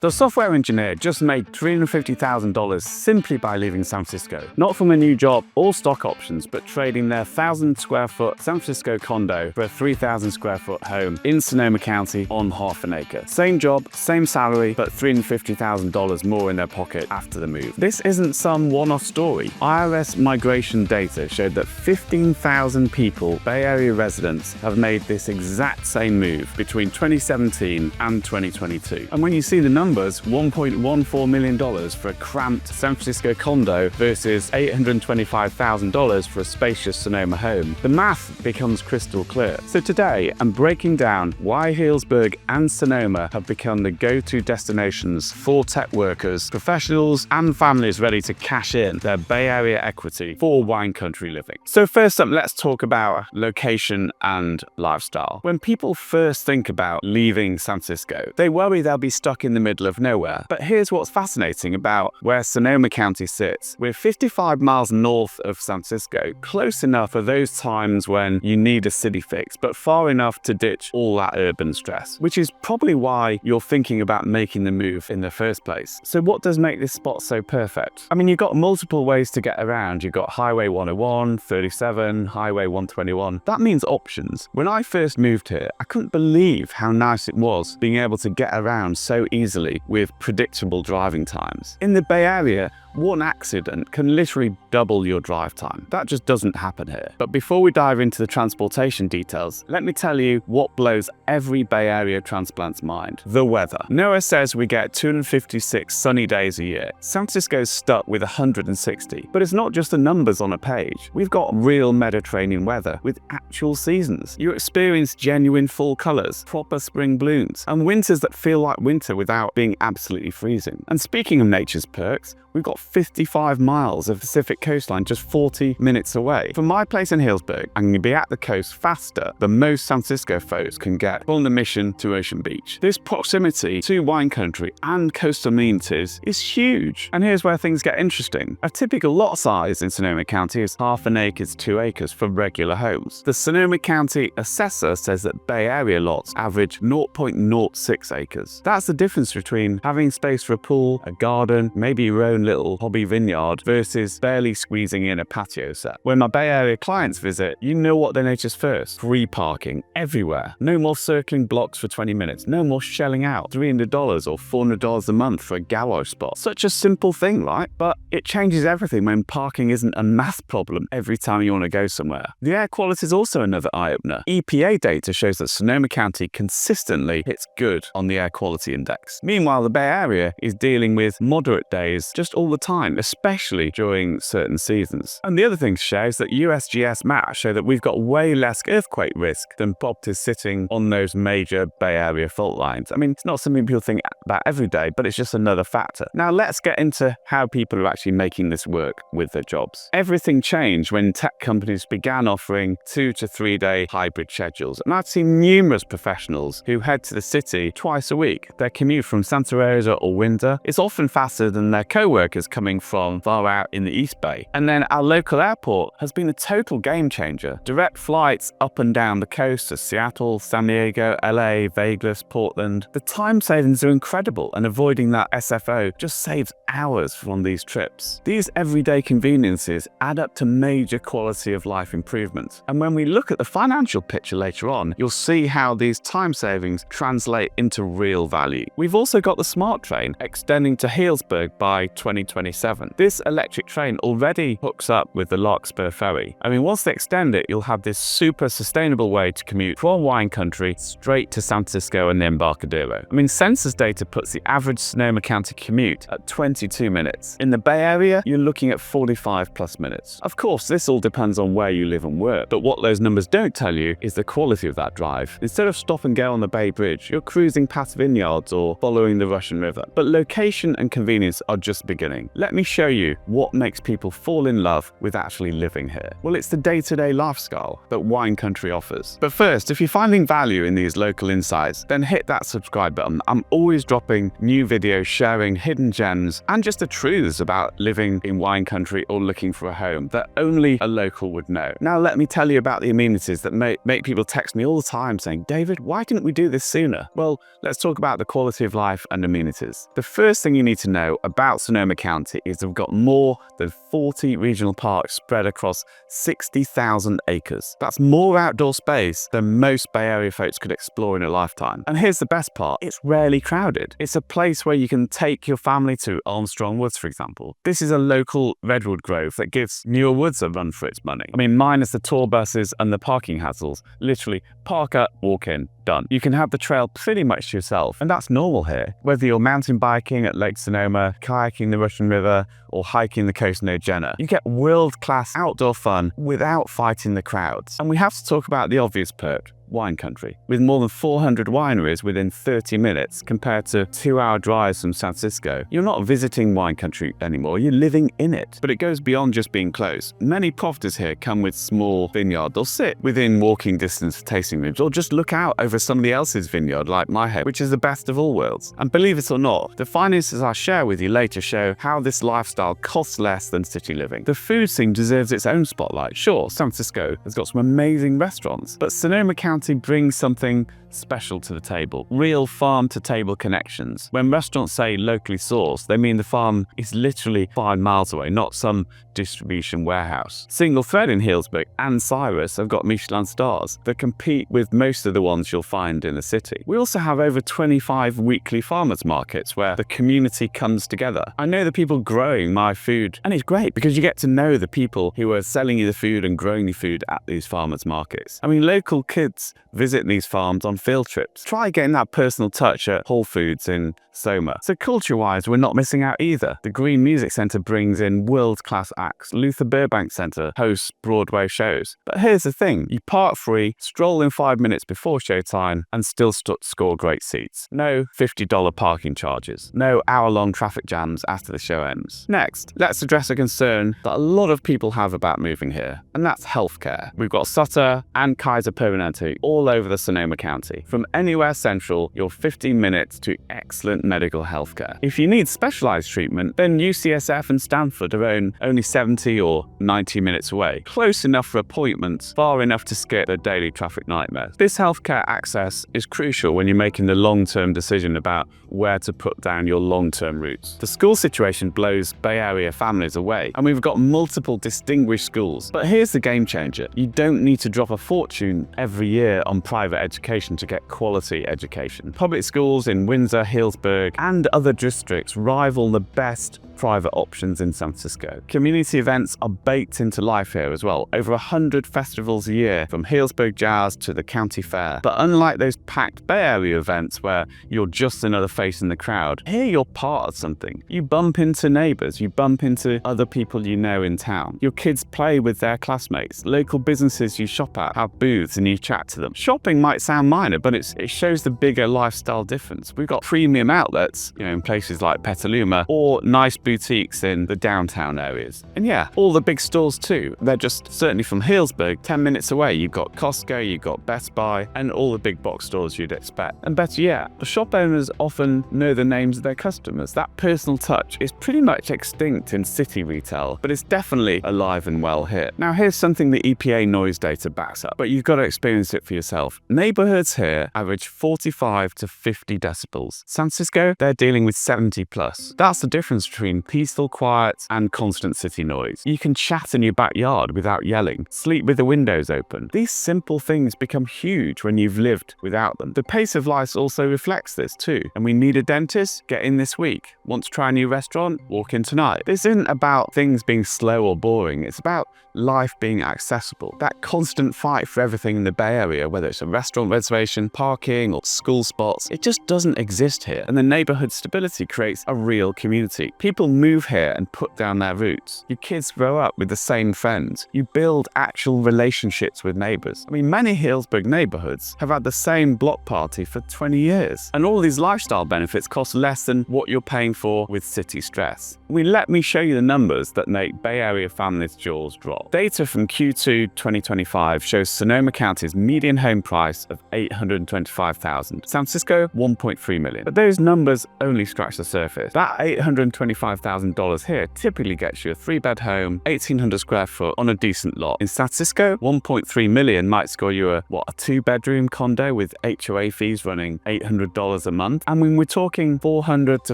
The software engineer just made $350,000 simply by leaving San Francisco. Not from a new job or stock options, but trading their 1,000 square foot San Francisco condo for a 3,000 square foot home in Sonoma County on half an acre. Same job, same salary, but $350,000 more in their pocket after the move. This isn't some one-off story. IRS migration data showed that 15,000 people, Bay Area residents, have made this exact same move between 2017 and 2022. And when you see the numbers, $1.14 million for a cramped San Francisco condo versus $825,000 for a spacious Sonoma home, the math becomes crystal clear. So today, I'm breaking down why Healdsburg and Sonoma have become the go-to destinations for tech workers, professionals, and families ready to cash in their Bay Area equity for wine country living. So first up, let's talk about location and lifestyle. When people first think about leaving San Francisco, they worry they'll be stuck in the middle of nowhere. But here's what's fascinating about where Sonoma County sits. We're 55 miles north of San Francisco, close enough for those times when you need a city fix, but far enough to ditch all that urban stress, which is probably why you're thinking about making the move in the first place. So what does make this spot so perfect? I mean, you've got multiple ways to get around. You've got Highway 101, 37, Highway 121. That means options. When I first moved here, I couldn't believe how nice it was being able to get around so easily with predictable driving times. In the Bay Area, one accident can literally double your drive time. That just doesn't happen here. But before we dive into the transportation details, let me tell you what blows every Bay Area transplant's mind: the weather. NOAA says we get 256 sunny days a year. San Francisco's stuck with 160. But it's not just the numbers on a page. We've got real Mediterranean weather with actual seasons. You experience genuine fall colors, proper spring blooms, and winters that feel like winter without being absolutely freezing. And speaking of nature's perks, we've got 55 miles of Pacific coastline just 40 minutes away. From my place in Healdsburg, I can be at the coast faster than most San Francisco folks can get on the mission to Ocean Beach. This proximity to wine country and coastal amenities is huge. And here's where things get interesting. A typical lot size in Sonoma County is half an acre to 2 acres for regular homes. The Sonoma County assessor says that Bay Area lots average 0.06 acres. That's the difference between having space for a pool, a garden, maybe your own little hobby vineyard versus barely squeezing in a patio set. When my Bay Area clients visit, you know what they notice first: free parking everywhere. No more circling blocks for 20 minutes. No more shelling out $300 or $400 a month for a garage spot. Such a simple thing, right? But it changes everything when parking isn't a math problem every time you want to go somewhere. The air quality is also another eye-opener. EPA data shows that Sonoma County consistently hits good on the air quality index. Meanwhile, the Bay Area is dealing with moderate days just all the time, especially during certain seasons. And the other thing to share is that USGS maps show that we've got way less earthquake risk than properties sitting on those major Bay Area fault lines. I mean, it's not something people think about every day, but it's just another factor. Now let's get into how people are actually making this work with their jobs. Everything changed when tech companies began offering 2 to 3 day hybrid schedules. And I've seen numerous professionals who head to the city twice a week. Their commute from Santa Rosa or Windsor is often faster than their co-workers coming from far out in the East Bay. And then our local airport has been a total game changer. Direct flights up and down the coast to Seattle, San Diego, LA, Vegas, Portland. The time savings are incredible, and avoiding that SFO just saves hours from these trips. These everyday conveniences add up to major quality of life improvements. And when we look at the financial picture later on, you'll see how these time savings translate into real value. We've also got the Smart Train extending to Healdsburg by 2027. This electric train already hooks up with the Larkspur Ferry. I mean, once they extend it, you'll have this super sustainable way to commute from wine country straight to San Francisco and the Embarcadero. I mean, census data puts the average Sonoma County commute at 22 minutes. In the Bay Area, you're looking at 45 plus minutes. Of course, this all depends on where you live and work, but what those numbers don't tell you is the quality of that drive. Instead of stop and go on the Bay Bridge, you're cruising past vineyards or following the Russian River. But location and convenience are just beginning. beginning. Let me show you what makes people fall in love with actually living here. Well, it's the day-to-day lifestyle that wine country offers. But first, if you're finding value in these local insights, then hit that subscribe button. I'm always dropping new videos sharing hidden gems and just the truths about living in wine country or looking for a home that only a local would know. Now let me tell you about the amenities that make people text me all the time saying, David, why didn't we do this sooner? Well, let's talk about the quality of life and amenities. The first thing you need to know about Sonoma County is we've got more than 40 regional parks spread across 60,000 acres. That's more outdoor space than most Bay Area folks could explore in a lifetime. And here's the best part, it's rarely crowded. It's a place where you can take your family to Armstrong Woods, for example. This is a local redwood grove that gives Muir Woods a run for its money. I mean, minus the tour buses and the parking hassles, literally park up, walk in, done. You can have the trail pretty much to yourself, and that's normal here. Whether you're mountain biking at Lake Sonoma, kayaking the Russian River, or hiking the coast near Jenner, you get world-class outdoor fun without fighting the crowds. And we have to talk about the obvious perk, wine country. With more than 400 wineries within 30 minutes compared to 2-hour drives from San Francisco, you're not visiting wine country anymore, you're living in it. But it goes beyond just being close. Many properties here come with small vineyards or sit within walking distance for tasting rooms, or just look out over somebody else's vineyard like my home, which is the best of all worlds. And believe it or not, the finances I share with you later show how this lifestyle costs less than city living. The food scene deserves its own spotlight. Sure, San Francisco has got some amazing restaurants, but Sonoma County brings something special to the table. Real farm-to-table connections. When restaurants say locally sourced, they mean the farm is literally 5 miles away, not some distribution warehouse. Single Thread in Healdsburg and Cyrus have got Michelin stars that compete with most of the ones you'll find in the city. We also have over 25 weekly farmers markets where the community comes together. I know the people growing my food, and it's great because you get to know the people who are selling you the food and growing the food at these farmers markets. I mean, local kids visit these farms on field trips. Try getting that personal touch at Whole Foods in Soma. So culture-wise, we're not missing out either. The Green Music Centre brings in world-class acts. Luther Burbank Centre hosts Broadway shows. But here's the thing, you park free, stroll in 5 minutes before showtime, and still score great seats. No $50 parking charges. No hour-long traffic jams after the show ends. Next, let's address a concern that a lot of people have about moving here, and that's healthcare. We've got Sutter and Kaiser Permanente all over the Sonoma County. From anywhere central, you're 15 minutes to excellent medical healthcare. If you need specialized treatment, then UCSF and Stanford are only 70 or 90 minutes away. Close enough for appointments, far enough to skip the daily traffic nightmares. This healthcare access is crucial when you're making the long-term decision about where to put down your long-term roots. The school situation blows Bay Area families away, and we've got multiple distinguished schools. But here's the game changer. You don't need to drop a fortune every year on private education to get quality education. Public schools in Windsor, Healdsburg, and other districts rival the best private options in San Francisco. Community events are baked into life here as well. Over 100 festivals a year, from Healdsburg Jazz to the County Fair. But unlike those packed Bay Area events where you're just another face in the crowd, here you're part of something. You bump into neighbors, you bump into other people you know in town. Your kids play with their classmates. Local businesses you shop at have booths and you chat to them. Shopping might sound minor, but it shows the bigger lifestyle difference. We've got premium outlets, in places like Petaluma, or nice boutiques in the downtown areas. And yeah, all the big stores too. They're just, certainly from Healdsburg, 10 minutes away. You've got Costco, you've got Best Buy, and all the big box stores you'd expect. And better yet, the shop owners often know the names of their customers. That personal touch is pretty much extinct in city retail, but it's definitely alive and well here. Now here's something the EPA noise data backs up, but you've got to experience it for yourself. Neighborhoods here average 45 to 50 decibels. San Francisco, they're dealing with 70 plus. That's the difference between peaceful quiet and constant city noise. You can chat in your backyard without yelling, sleep with the windows open. These simple things become huge when you've lived without them. The pace of life also reflects this too. And we need a dentist? Get in this week. Want to try a new restaurant? Walk in tonight. This isn't about things being slow or boring. It's about life being accessible. That constant fight for everything in the Bay Area, whether it's a restaurant reservation, parking, or school spots, it just doesn't exist here. And the neighborhood stability creates a real community. People people move here and put down their roots. Your kids grow up with the same friends. You build actual relationships with neighbors. I mean, many Healdsburg neighborhoods have had the same block party for 20 years. And all these lifestyle benefits cost less than what you're paying for with city stress. I mean, let me show you the numbers that make Bay Area families' jaws drop. Data from Q2 2025 shows Sonoma County's median home price of $825,000. San Francisco, $1.3 million. But those numbers only scratch the surface. That $825,000 here typically gets you a 3-bed home, 1,800 square foot on a decent lot. In San Francisco, $1.3 million might score you a 2-bedroom condo with HOA fees running $800 a month. I mean, we're talking $400 to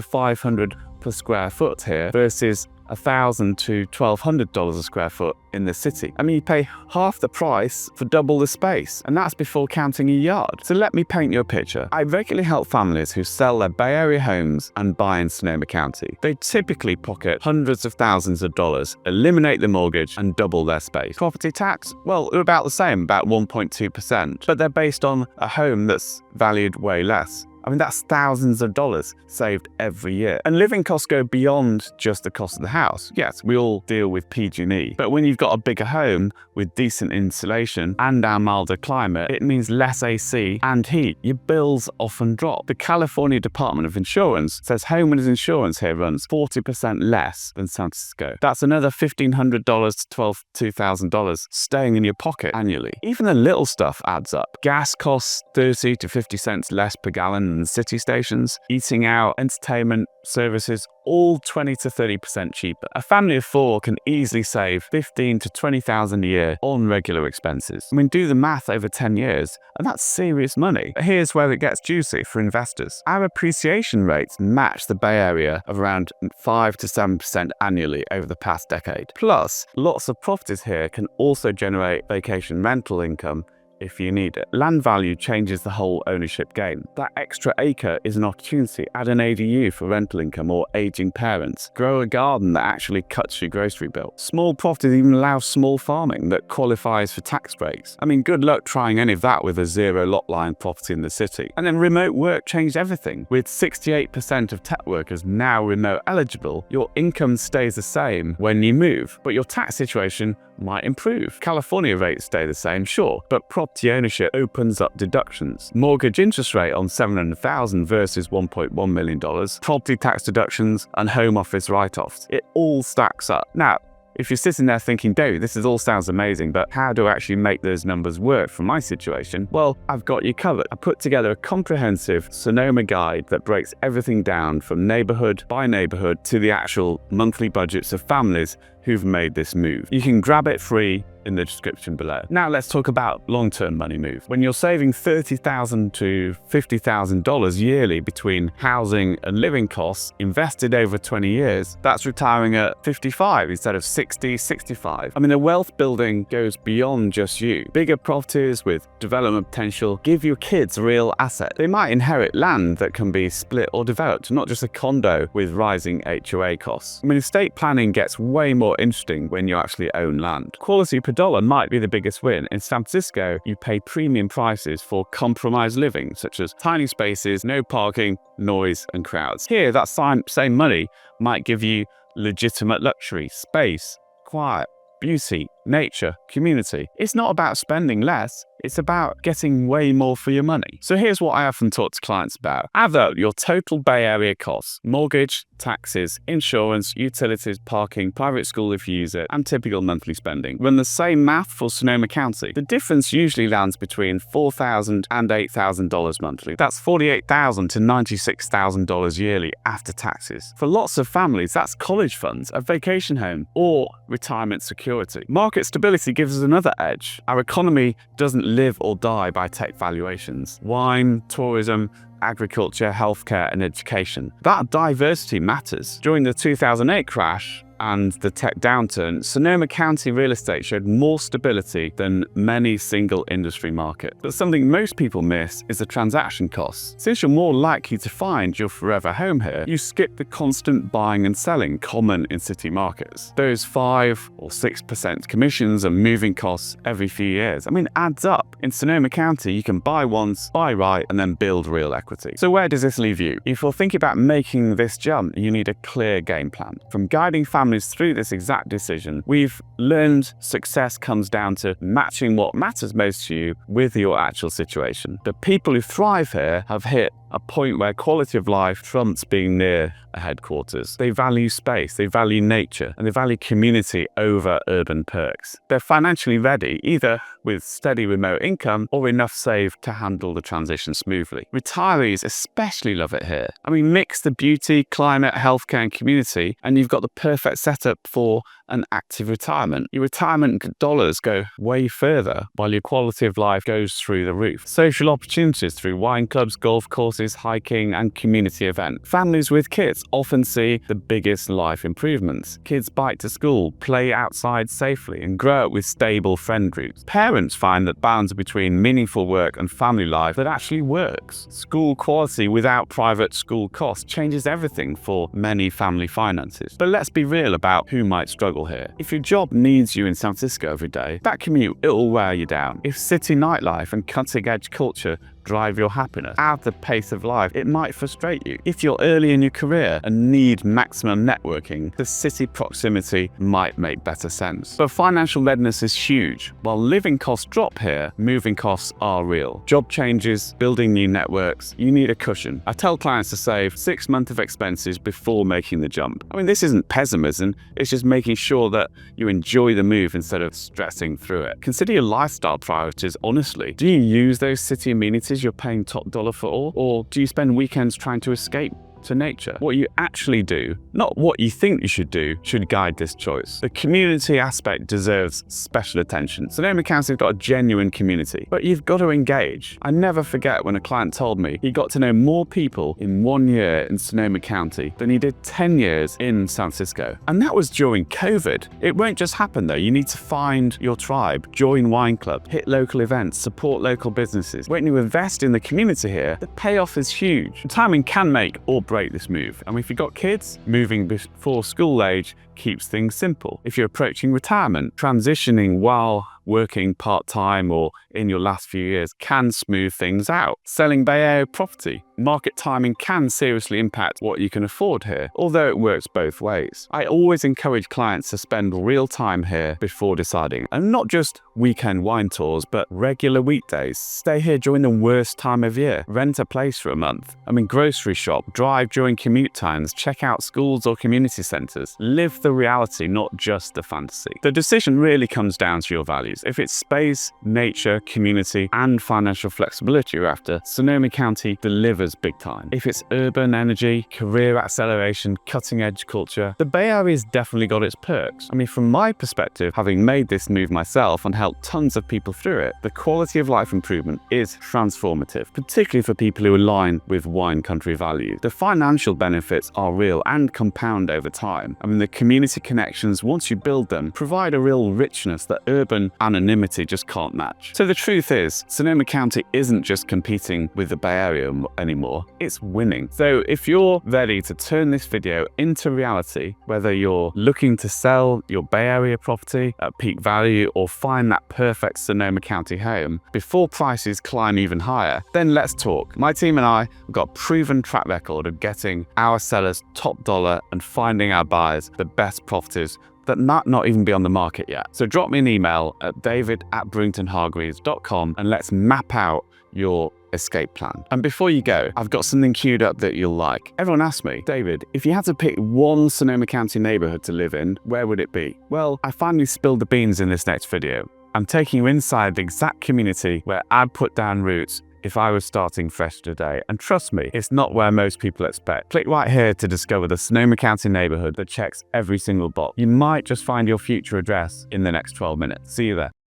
$500 per square foot here versus $1,000 to $1,200 a square foot in the city. I mean, you pay half the price for double the space, and that's before counting a yard. So let me paint you a picture. I regularly help families who sell their Bay Area homes and buy in Sonoma County. They typically pocket hundreds of thousands of dollars, eliminate the mortgage, and double their space. Property tax? Well, they're about the same, about 1.2%, but they're based on a home that's valued way less. I mean, that's thousands of dollars saved every year. And living costs go beyond just the cost of the house. Yes, we all deal with PG&E, but when you've got a bigger home with decent insulation and our milder climate, it means less AC and heat. Your bills often drop. The California Department of Insurance says homeowners insurance here runs 40% less than San Francisco. That's another $1,500 to $2,000 staying in your pocket annually. Even the little stuff adds up. Gas costs 30 to 50 cents less per gallon than city stations. Eating out, entertainment, services, all 20 to 30% cheaper. A family of 4 can easily save $15,000 to $20,000 a year on regular expenses. I mean, do the math over 10 years, and that's serious money. But here's where it gets juicy for investors. Our appreciation rates match the Bay Area of around 5 to 7% annually over the past decade. Plus, lots of properties here can also generate vacation rental income if you need it. Land value changes the whole ownership game. That extra acre is an opportunity. Add an ADU for rental income or aging parents. Grow a garden that actually cuts your grocery bill. Small properties even allow small farming that qualifies for tax breaks. I mean, good luck trying any of that with a 0 lot line property in the city. And then remote work changed everything. With 68% of tech workers now remote eligible, your income stays the same when you move, but your tax situation might improve. California rates stay the same, sure, but property ownership opens up deductions. Mortgage interest rate on $700,000 versus $1.1 million, property tax deductions, and home office write-offs. It all stacks up. Now, if you're sitting there thinking, Dave, this all sounds amazing, but how do I actually make those numbers work for my situation? Well, I've got you covered. I put together a comprehensive Sonoma guide that breaks everything down from neighborhood by neighborhood to the actual monthly budgets of families who've made this move. You can grab it free in the description below. Now let's talk about long-term money move. When you're saving $30,000 to $50,000 yearly between housing and living costs invested over 20 years, that's retiring at 55 instead of 60, 65. I mean, the wealth building goes beyond just you. Bigger properties with development potential give your kids real assets. They might inherit land that can be split or developed, not just a condo with rising HOA costs. I mean, estate planning gets way more interesting when you actually own land. Quality per dollar might be the biggest win. In San Francisco, you pay premium prices for compromised living, such as tiny spaces, no parking, noise, and crowds. Here, that same money might give you legitimate luxury, space, quiet, beauty, nature, community. It's not about spending less, it's about getting way more for your money. So here's what I often talk to clients about. Add up your total Bay Area costs: mortgage, taxes, insurance, utilities, parking, private school if you use it, and typical monthly spending. Run the same math for Sonoma County. The difference usually lands between $4,000 and $8,000 monthly. That's $48,000 to $96,000 yearly after taxes. For lots of families, that's college funds, a vacation home, or retirement security. Market stability gives us another edge. Our economy doesn't live or die by tech valuations. Wine, tourism, agriculture, healthcare, and education. That diversity matters. During the 2008 crash, and the tech downturn, Sonoma County real estate showed more stability than many single industry markets. But something most people miss is the transaction costs. Since you're more likely to find your forever home here, you skip the constant buying and selling common in city markets. Those 5 or 6% commissions and moving costs every few years, adds up. In Sonoma County, you can buy once, buy right, and then build real equity. So where does this leave you? If you're thinking about making this jump, you need a clear game plan. From guiding families through this exact decision, we've learned success comes down to matching what matters most to you with your actual situation. The people who thrive here have hit a point where quality of life trumps being near a headquarters. They value space, they value nature, and they value community over urban perks. They're financially ready, either with steady remote income or enough saved to handle the transition smoothly. Retirees especially love it here. Mix the beauty, climate, healthcare, and community, and you've got the perfect setup for an active retirement. Your retirement dollars go way further, while your quality of life goes through the roof. Social opportunities through wine clubs, golf courses, hiking, and community events. Families with kids often see the biggest life improvements. Kids bike to school, play outside safely, and grow up with stable friend groups. Parents find that balance between meaningful work and family life that actually works. School quality without private school costs changes everything for many family finances. But let's be real about who might struggle here. If your job needs you in San Francisco every day, that commute, it'll wear you down. If city nightlife and cutting-edge culture drive your happiness at the pace of life, it might frustrate you. If you're early in your career and need maximum networking, the city proximity might make better sense. But financial readiness is huge. While living costs drop here, moving costs are real. Job changes, building new networks, you need a cushion. I tell clients to save 6 months of expenses before making the jump. This isn't pessimism, it's just making sure that you enjoy the move instead of stressing through it. Consider your lifestyle priorities honestly. Do you use those city amenities you're paying top dollar for all, or do you spend weekends trying to escape to nature? What you actually do, not what you think you should do, should guide this choice. The community aspect deserves special attention. Sonoma County's got a genuine community, but you've got to engage. I never forget when a client told me he got to know more people in 1 year in Sonoma County than he did 10 years in San Francisco. And that was during COVID. It won't just happen though. You need to find your tribe, join wine club, hit local events, support local businesses. When you invest in the community here, the payoff is huge. Timing can make or break this move. If you've got kids, moving before school age keeps things simple. If you're approaching retirement, transitioning while working part-time or in your last few years can smooth things out. Selling Bay Area property, market timing can seriously impact what you can afford here, although it works both ways. I always encourage clients to spend real time here before deciding, and not just weekend wine tours, but regular weekdays. Stay here during the worst time of year. Rent a place for a month. Grocery shop, drive during commute times, check out schools or community centers. Live the reality, not just the fantasy. The decision really comes down to your values. If it's space, nature, community, and financial flexibility you're after, Sonoma County delivers big time. If it's urban energy, career acceleration, cutting-edge culture, the Bay Area's definitely got its perks. From my perspective, having made this move myself and helped tons of people through it, the quality of life improvement is transformative, particularly for people who align with wine country values. The financial benefits are real and compound over time. The community connections, once you build them, provide a real richness that urban anonymity just can't match. So the truth is, Sonoma County isn't just competing with the Bay Area anymore, it's winning. So if you're ready to turn this video into reality, whether you're looking to sell your Bay Area property at peak value or find that perfect Sonoma County home before prices climb even higher, then let's talk. My team and I have got a proven track record of getting our sellers top dollar and finding our buyers the best properties that might not even be on the market yet. So drop me an email at david@BruingtonHargreaves.com and let's map out your escape plan. And before you go, I've got something queued up that you'll like. Everyone asks me, David, if you had to pick one Sonoma County neighborhood to live in, where would it be? Well, I finally spilled the beans in this next video. I'm taking you inside the exact community where I'd put down roots if I was starting fresh today. And trust me, it's not where most people expect. Click right here to discover the Sonoma County neighborhood that checks every single box. You might just find your future address in the next 12 minutes. See you there.